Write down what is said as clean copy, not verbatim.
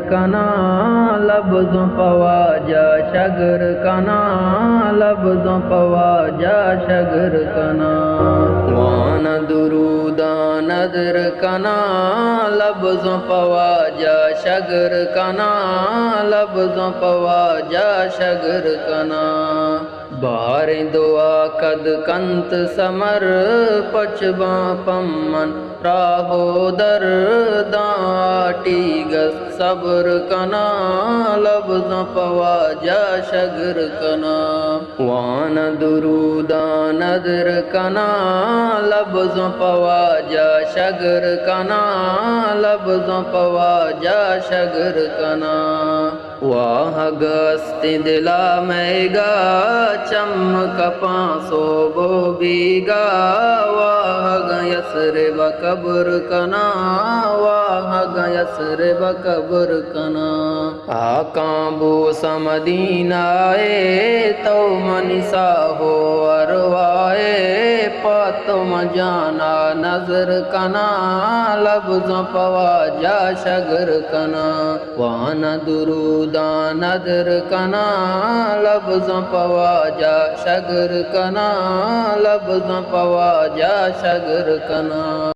कना लफ्ज़ों पवाजा शगर कना लफ्ज़ों पवाजा शगर कना वान दुरूदा नदर कना लफ्ज़ों पवाजा शगर कना लफ्ज़ों पवाजा शगर कना बार दुआ कद कंत समर पचबा पम्मन राहोदर दाटी गस सब्र कना लफ्ज़ों पवाजा शगर कना वान दुरूदा नदर कना लफ्ज़ों पवाजा शगर कना लफ्ज़ों पवाजा शगर कना वाह गस्ती दिला मैगा चमक पासो बोबीगा वाह गयसरे बकब्र कना वाह गयसरे बकब्र कना आका बो समदीनाए तो मनिसा हो अरवाए पातुम जाना नजर कना लफ्ज़ों पवाजा शगर कना वान दुरूदा नदर कना लफ्ज़ों पवाजा शगर कना लफ्ज़ों पवाजा शगर कना।